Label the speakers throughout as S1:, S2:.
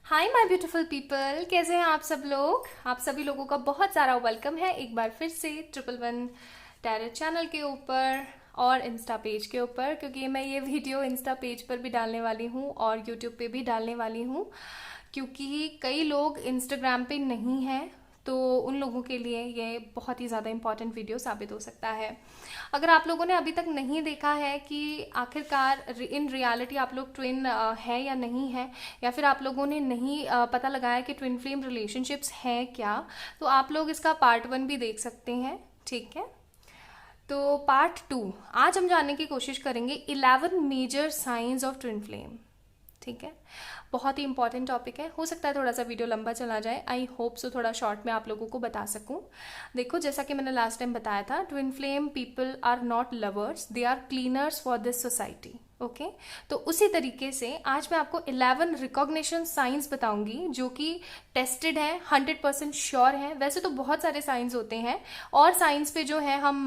S1: Hi my beautiful people, कैसे हैं आप सब लोग। आप सभी लोगों का बहुत सारा वेलकम है एक बार फिर से 111 टैरो चैनल के ऊपर और इंस्टा पेज के ऊपर, क्योंकि मैं ये वीडियो इंस्टा पेज पर भी डालने वाली हूँ और यूट्यूब पे भी डालने वाली हूँ, क्योंकि कई लोग इंस्टाग्राम पे नहीं हैं, तो उन लोगों के लिए ये बहुत ही ज़्यादा इम्पॉर्टेंट वीडियो साबित हो सकता है। अगर आप लोगों ने अभी तक नहीं देखा है कि आखिरकार इन रियलिटी आप लोग ट्विन है या नहीं है, या फिर आप लोगों ने नहीं पता लगाया कि ट्विन फ्लेम रिलेशनशिप्स हैं क्या, तो आप लोग इसका पार्ट 1 भी देख सकते हैं। ठीक है, तो पार्ट 2 आज हम जानने की कोशिश करेंगे 11 major science of twin flame. ठीक है, बहुत ही इंपॉर्टेंट टॉपिक है। हो सकता है थोड़ा सा वीडियो लंबा चला जाए, आई होप सो थोड़ा शॉर्ट में आप लोगों को बता सकूं। देखो, जैसा कि मैंने लास्ट टाइम बताया था, twin flame people are not lovers, they are cleaners for this society. Okay, तो उसी तरीके से आज मैं आपको 11 रिकॉग्निशन साइंस बताऊंगी जो कि टेस्टेड हैं, 100% श्योर हैं। वैसे तो बहुत सारे साइंस होते हैं और साइंस पे जो है हम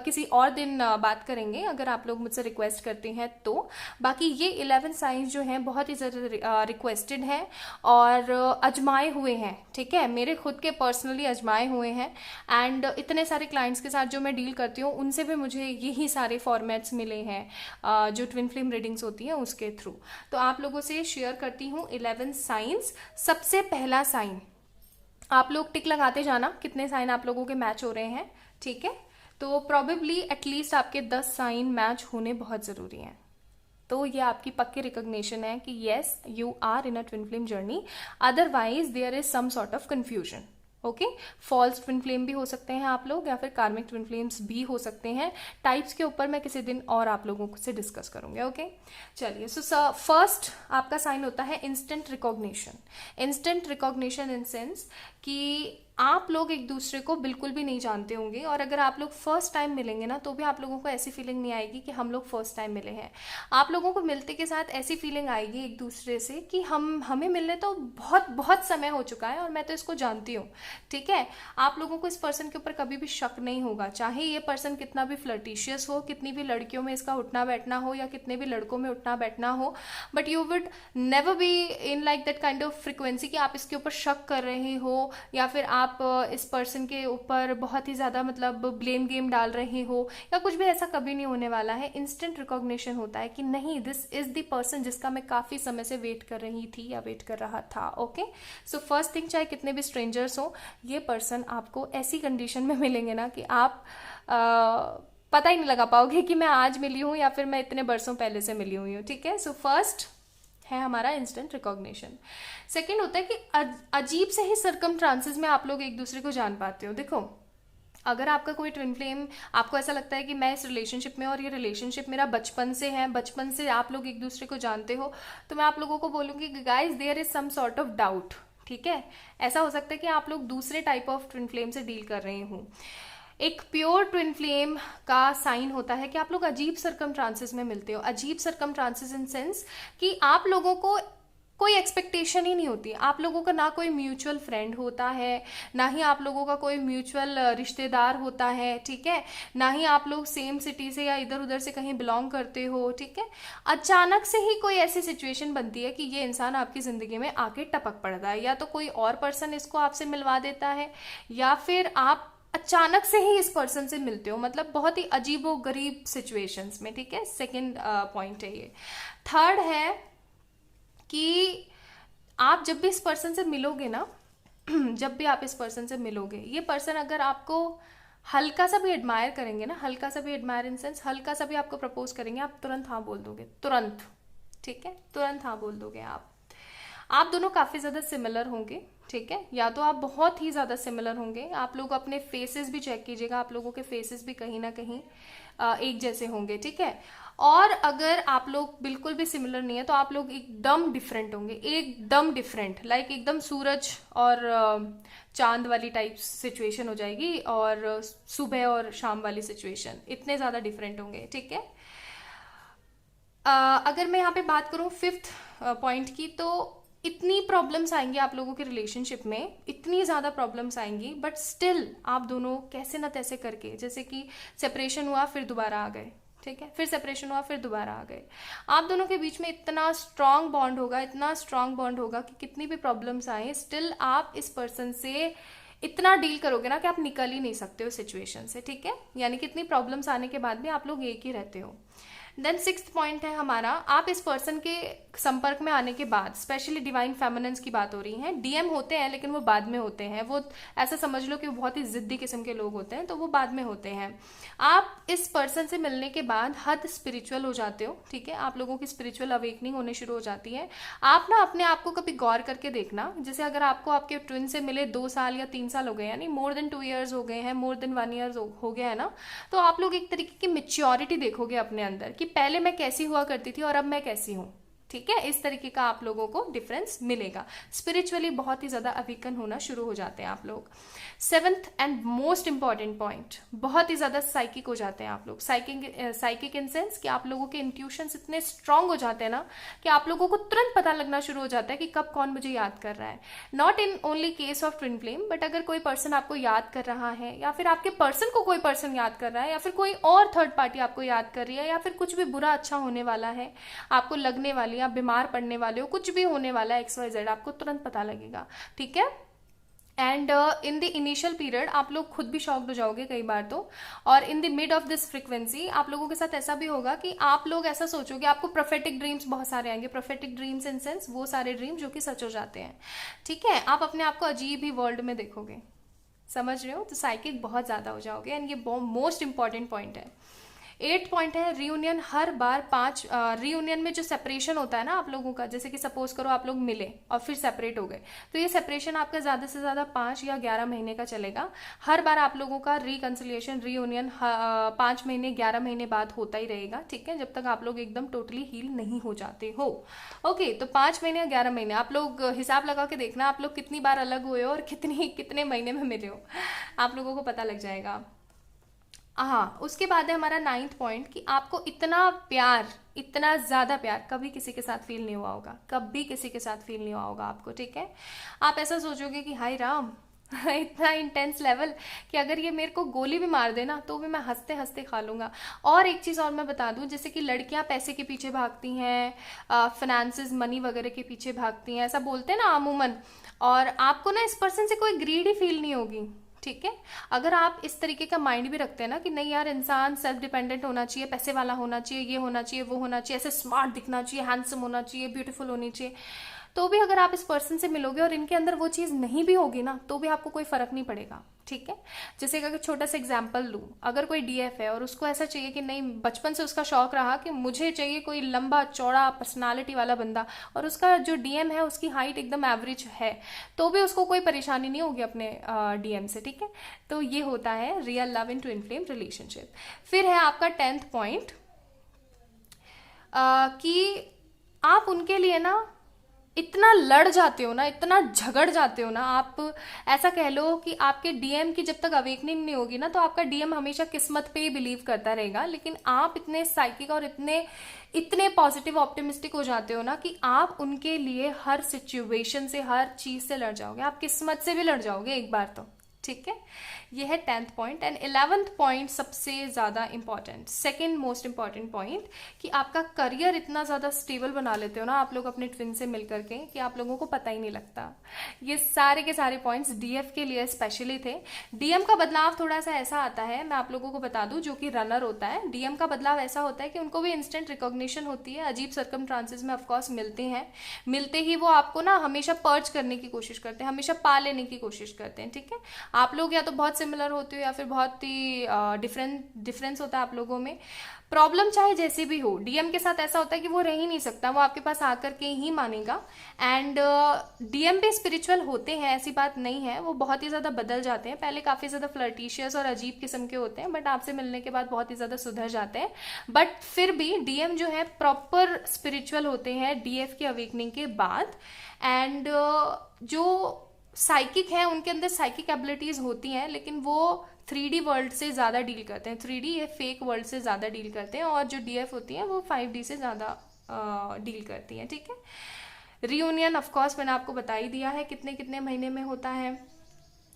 S1: किसी और दिन बात करेंगे, अगर आप लोग मुझसे रिक्वेस्ट करते हैं तो। बाकी ये 11 साइंस जो हैं बहुत ही ज़्यादा रिक्वेस्टेड हैं और आजमाए हुए हैं। ठीक है, मेरे खुद के पर्सनली आजमाए हुए हैं एंड इतने सारे क्लाइंट्स के साथ जो मैं डील करती हूँ उनसे भी मुझे यही सारे फॉर्मेट्स मिले हैं जो ट्विन फ्लेम रीडिंग्स होती है उसके थ्रू। तो आप लोगों से शेयर करती हूँ 11 साइंस। सबसे पहला साइन, आप लोग टिक लगाते जाना कितने साइन आप लोगों के मैच हो रहे हैं। ठीक है, तो प्रोबेबली एटलीस्ट आपके 10 साइन मैच होने बहुत ज़रूरी हैं। तो ये आपकी पक्की रिकॉग्निशन है कि yes, you are in a twin flame journey, otherwise there is some sort of confusion. Okay, false twin flame भी हो सकते हैं आप लोग, या फिर कार्मिक ट्विन फ्लेम्स भी हो सकते हैं। टाइप्स के ऊपर मैं किसी दिन और आप लोगों से डिस्कस करूंगी। ओके, चलिए, सो फर्स्ट आपका साइन होता है instant recognition. Instant recognition in sense कि आप लोग एक दूसरे को बिल्कुल भी नहीं जानते होंगे, और अगर आप लोग फर्स्ट टाइम मिलेंगे ना तो भी आप लोगों को ऐसी फीलिंग नहीं आएगी कि हम लोग फर्स्ट टाइम मिले हैं। आप लोगों को मिलते के साथ ऐसी फीलिंग आएगी एक दूसरे से कि हमें मिलने तो बहुत बहुत समय हो चुका है और मैं तो इसको जानती हूँ। ठीक है, आप लोगों को इस पर्सन के ऊपर कभी भी शक नहीं होगा, चाहे ये पर्सन कितना भी फ्लर्टिशियस हो, कितनी भी लड़कियों में इसका उठना बैठना हो या कितने भी लड़कों में उठना बैठना हो, but you would never be in like that kind of frequency कि आप इसके ऊपर शक कर रहे हो या फिर आप इस पर्सन के ऊपर बहुत ही ज़्यादा मतलब ब्लेम गेम डाल रहे हो या कुछ भी। ऐसा कभी नहीं होने वाला है। इंस्टेंट रिकॉग्निशन होता है कि नहीं, दिस इज द पर्सन जिसका मैं काफ़ी समय से वेट कर रही थी या वेट कर रहा था। ओके, सो फर्स्ट थिंग, चाहे कितने भी स्ट्रेंजर्स हो, ये पर्सन आपको ऐसी कंडीशन में मिलेंगे ना कि आप पता ही नहीं लगा पाओगे कि मैं आज मिली हूँ या फिर मैं इतने बरसों पहले से मिली हुई हूँ। ठीक है, सो फर्स्ट है हमारा इंस्टेंट रिकॉग्निशन। सेकंड होता है कि अजीब से ही सरकमस्टांसेस में आप लोग एक दूसरे को जान पाते हो। देखो, अगर आपका कोई ट्विन फ्लेम, आपको ऐसा लगता है कि मैं इस रिलेशनशिप में और ये रिलेशनशिप मेरा बचपन से है, बचपन से आप लोग एक दूसरे को जानते हो, तो मैं आप लोगों को बोलूँगी कि guys there is some sort of doubt. ठीक है, ऐसा हो सकता है कि आप लोग दूसरे टाइप ऑफ ट्विन फ्लेम से डील कर रहे हो। एक प्योर ट्विन फ्लेम का साइन होता है कि आप लोग अजीब सरकमस्टांसेस में मिलते हो। अजीब सरकमस्टांसेस इन सेंस कि आप लोगों को कोई एक्सपेक्टेशन ही नहीं होती। आप लोगों का ना कोई म्यूचुअल फ्रेंड होता है, ना ही आप लोगों का कोई म्यूचुअल रिश्तेदार होता है। ठीक है, ना ही आप लोग सेम सिटी से या इधर उधर से कहीं बिलोंग करते हो। ठीक है, अचानक से ही कोई ऐसी सिचुएशन बनती है कि ये इंसान आपकी ज़िंदगी में आके टपक पड़ता है, या तो कोई और पर्सन इसको आपसे मिलवा देता है या फिर आप अचानक से ही इस पर्सन से मिलते हो, मतलब बहुत ही अजीबो गरीब सिचुएशंस में। ठीक है, सेकंड पॉइंट है ये। थर्ड है कि आप जब भी इस पर्सन से मिलोगे ना जब भी आप इस पर्सन से मिलोगे, ये पर्सन अगर आपको हल्का सा भी एडमायर करेंगे ना, हल्का सा भी एडमायर इन सेंस हल्का सा भी आपको प्रपोज करेंगे, आप तुरंत हाँ बोल दोगे, तुरंत। ठीक है, तुरंत हाँ बोल दोगे। आप दोनों काफ़ी ज़्यादा सिमिलर होंगे। ठीक है, या तो आप बहुत ही ज़्यादा सिमिलर होंगे। आप लोग अपने फेसेस भी चेक कीजिएगा, आप लोगों के फेसेस भी कहीं ना कहीं एक जैसे होंगे। ठीक है, और अगर आप लोग बिल्कुल भी सिमिलर नहीं है तो आप लोग एकदम डिफरेंट होंगे, एकदम डिफरेंट, लाइक एकदम सूरज और चांद वाली टाइप सिचुएशन हो जाएगी, और सुबह और शाम वाली सिचुएशन, इतने ज़्यादा डिफरेंट होंगे। ठीक है, अगर मैं यहाँ पे बात करूँ फिफ्थ पॉइंट की, तो इतनी प्रॉब्लम्स आएंगी आप लोगों के रिलेशनशिप में, इतनी ज़्यादा प्रॉब्लम्स आएंगी, बट स्टिल आप दोनों कैसे ना तैसे करके, जैसे कि सेपरेशन हुआ फिर दोबारा आ गए। ठीक है, फिर सेपरेशन हुआ, फिर दोबारा आ गए। आप दोनों के बीच में इतना स्ट्रांग बॉन्ड होगा, इतना स्ट्रांग बॉन्ड होगा कि कितनी भी प्रॉब्लम्स आए स्टिल आप इस पर्सन से इतना डील करोगे ना कि आप निकल ही नहीं सकते हो सिचुएशन से, ठीक है। यानी कितनी प्रॉब्लम्स आने के बाद भी आप लोग एक ही रहते हो। देन 6th पॉइंट है हमारा, आप इस पर्सन के संपर्क में आने के बाद, स्पेशली डिवाइन फेमिनिन्स की बात हो रही है, डीएम होते हैं लेकिन वो बाद में होते हैं, वो ऐसा समझ लो कि वो बहुत ही जिद्दी किस्म के लोग होते हैं, तो वो बाद में होते हैं। आप इस पर्सन से मिलने के बाद हद स्पिरिचुअल हो जाते हो, ठीक है, आप लोगों की स्पिरिचुअल अवेकनिंग होने शुरू हो जाती है। आप ना अपने आप को कभी गौर करके देखना, जैसे अगर आपको आपके ट्विन से मिले 2 साल या 3 साल हो गए, यानी मोर देन 2 years हो गए हैं, मोर देन 1 year हो गया है ना, तो आप लोग एक तरीके की मेच्योरिटी देखोगे अपने अंदर कि पहले मैं कैसी हुआ करती थी और अब मैं कैसी हूँ, ठीक है। इस तरीके का आप लोगों को डिफरेंस मिलेगा, स्पिरिचुअली बहुत ही ज्यादा अवेकन होना शुरू हो जाते हैं आप लोग। 7th and most important point, बहुत ही ज्यादा साइकिक हो जाते हैं आप लोग। साइकिक इन सेंस कि आप लोगों के इंट्यूशंस इतने स्ट्रांग हो जाते हैं ना कि आप लोगों को तुरंत पता लगना शुरू हो जाता है कि कब कौन मुझे याद कर रहा है। Not in only case of twin flame, but अगर कोई पर्सन आपको याद कर रहा है, या फिर आपके पर्सन को कोई पर्सन याद कर रहा है, या फिर कोई और थर्ड पार्टी आपको याद कर रही है, या फिर कुछ भी बुरा अच्छा होने वाला है, आपको लगने वाली, आप बीमार पड़ने वाले हो, कुछ भी होने वाला है XYZ, आपको तुरंत पता लगेगा, ठीक है। And in the initial period आप लोग खुद भी शॉक्ड हो जाओगे कई बार तो, और in the mid of this frequency आप लोगों के साथ ऐसा भी होगा कि आप लोग ऐसा सोचोगे, आपको प्रोफेटिक ड्रीम्स बहुत सारे आएंगे। प्रोफेटिक ड्रीम्स इन सेंस वो सारे ड्रीम जो कि सच हो जाते हैं, ठीक है। आप अपने आप को अजीब ही वर्ल्ड में देखोगे, समझ रहे हो, तो साइकिक बहुत ज्यादा हो जाओगे, एंड ये मोस्ट इंपॉर्टेंट पॉइंट है। 8th पॉइंट है रियूनियन। हर बार 5 रियूनियन में जो सेपरेशन होता है ना आप लोगों का, जैसे कि सपोज करो आप लोग मिले और फिर सेपरेट हो गए, तो ये सेपरेशन आपका ज्यादा से ज्यादा 5 या 11 महीने का चलेगा। हर बार आप लोगों का रिकंसिलिएशन, रियूनियन 5 महीने 11 महीने बाद होता ही रहेगा, ठीक है, जब तक आप लोग एकदम टोटली हील नहीं हो जाते हो। ओके, तो 5 महीने या 11 महीने आप लोग हिसाब लगा के देखना, आप लोग कितनी बार अलग हुए हो और कितने महीने में मिले हो, आप लोगों को पता लग जाएगा। हाँ, उसके बाद है हमारा 9th पॉइंट कि आपको इतना प्यार, इतना ज्यादा प्यार कभी किसी के साथ फील नहीं हुआ होगा, कभी किसी के साथ फील नहीं हुआ होगा आपको, ठीक है। आप ऐसा सोचोगे कि हाय राम इतना इंटेंस लेवल कि अगर ये मेरे को गोली भी मार देना तो भी मैं हंसते हंसते खा लूंगा। और एक चीज और मैं बता दूं, जैसे कि लड़कियां पैसे के पीछे भागती हैं, फाइनेंसेस मनी वगैरह के पीछे भागती हैं, ऐसा बोलते हैं ना अमूमन, और आपको ना इस पर्सन से कोई ग्रीडी फील नहीं होगी, ठीक है। अगर आप इस तरीके का माइंड भी रखते हैं ना कि नहीं यार, इंसान सेल्फ डिपेंडेंट होना चाहिए, पैसे वाला होना चाहिए, ये होना चाहिए, वो होना चाहिए, ऐसे स्मार्ट दिखना चाहिए, हैंडसम होना चाहिए, ब्यूटीफुल होनी चाहिए, तो भी अगर आप इस पर्सन से मिलोगे और इनके अंदर वो चीज नहीं भी होगी ना, तो भी आपको कोई फर्क नहीं पड़ेगा, ठीक है। जैसे अगर छोटा सा एग्जांपल लूं, अगर कोई DF है और उसको ऐसा चाहिए कि नहीं, बचपन से उसका शौक रहा कि मुझे चाहिए कोई लंबा चौड़ा पर्सनालिटी वाला बंदा, और उसका जो DM है उसकी हाइट एकदम एवरेज है, तो भी उसको कोई परेशानी नहीं होगी अपने DM से, ठीक है। तो ये होता है real love in twin flame relationship. फिर है आपका 10th पॉइंट कि आप उनके लिए ना इतना लड़ जाते हो ना, इतना झगड़ जाते हो ना, आप ऐसा कह लो कि आपके DM की जब तक अवेकनिंग नहीं होगी ना, तो आपका DM हमेशा किस्मत पे ही बिलीव करता रहेगा, लेकिन आप इतने साइकिक और इतने पॉजिटिव ऑप्टिमिस्टिक हो जाते हो ना कि आप उनके लिए हर सिचुएशन से, हर चीज से लड़ जाओगे, आप किस्मत से भी लड़ जाओगे एक बार तो, ठीक है। ये है 10th point. And 11th point सबसे ज्यादा important, second most important point, कि आपका करियर इतना ज्यादा स्टेबल बना लेते हो ना आप लोग अपने ट्विन से मिलकर के कि आप लोगों को पता ही नहीं लगता। ये सारे के सारे पॉइंट्स DF के लिए स्पेशली थे। DM का बदलाव थोड़ा सा ऐसा आता है, मैं आप लोगों को बता दूं, जो कि रनर होता है, DM का बदलाव ऐसा होता है कि उनको भी इंस्टेंट रिकॉग्निशन होती है, अजीब सर्कमस्टांसेस में ऑफकोर्स मिलते हैं, मिलते ही वो आपको ना हमेशा पर्च करने की कोशिश करते हैं, हमेशा पा लेने की कोशिश करते हैं, ठीक है। आप लोग या तो बहुत सिमिलर होते हो या फिर बहुत ही डिफरेंस होता है आप लोगों में। प्रॉब्लम चाहे जैसी भी हो, DM के साथ ऐसा होता है कि वो रह ही नहीं सकता, वो आपके पास आकर के ही मानेगा। एंड DM भी स्पिरिचुअल होते हैं, ऐसी बात नहीं है, वो बहुत ही ज्यादा बदल जाते हैं, पहले काफी ज्यादा फ्लर्टिशियस और अजीब किस्म के होते हैं, बट आपसे मिलने के बाद बहुत ही ज्यादा सुधर जाते हैं। बट फिर भी DM जो है प्रॉपर स्पिरिचुअल होते हैं DF की अवेकनिंग के बाद। एंड जो साइकिक है उनके अंदर साइकिक एबिलिटीज होती हैं, लेकिन वो 3D वर्ल्ड से ज्यादा डील करते हैं, 3D ये फेक वर्ल्ड से ज्यादा डील करते हैं, और जो DF होती हैं वो 5D से ज्यादा डील करती हैं, ठीक है। रियूनियन ऑफ कोर्स मैंने आपको बता ही दिया है कितने कितने महीने में होता है।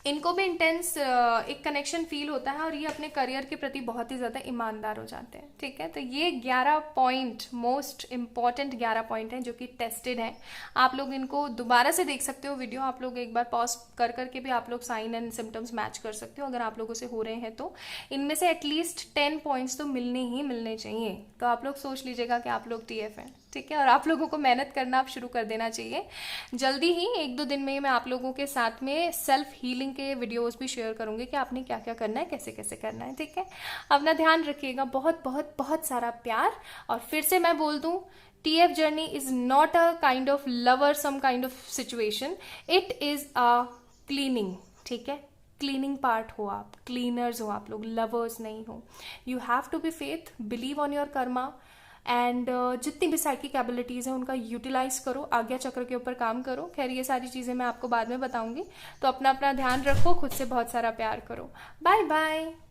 S1: इनको भी इंटेंस एक कनेक्शन फील होता है और ये अपने करियर के प्रति बहुत ही ज़्यादा ईमानदार हो जाते हैं। ठीक है, तो ये 11 पॉइंट मोस्ट इंपॉर्टेंट 11 पॉइंट हैं जो कि टेस्टेड हैं। आप लोग इनको दोबारा से देख सकते हो वीडियो, आप लोग एक बार पॉज कर करके भी आप लोग साइन एंड सिम्टम्स मैच कर सकते हो अगर आप लोगों से हो रहे हैं तो। इनमें से एटलीस्ट 10 पॉइंट्स तो मिलने ही मिलने चाहिए। तो आप लोग सोच लीजिएगा कि आप लोग TF हैं। ठीक है, और आप लोगों को मेहनत करना आप शुरू कर देना चाहिए। जल्दी ही 1-2 दिन में मैं आप लोगों के साथ में सेल्फ हीलिंग के वीडियोस भी शेयर करूंगी कि आपने क्या क्या करना है, कैसे कैसे करना है। ठीक है, अपना ध्यान रखिएगा, बहुत बहुत बहुत सारा प्यार। और फिर से मैं बोल दूं, TF journey is not a kind of lover some kind of situation, it is a cleaning. ठीक है, क्लीनिंग पार्ट हो, आप क्लीनर्स हो, आप लोग लवर्स नहीं हो। You have to be faith, believe on your karma and जितनी भी साइकिक एबिलिटीज़ हैं उनका यूटिलाइज करो, आज्ञा चक्र के ऊपर काम करो। खैर ये सारी चीज़ें मैं आपको बाद में बताऊंगी। तो अपना अपना ध्यान रखो, खुद से बहुत सारा प्यार करो। Bye bye.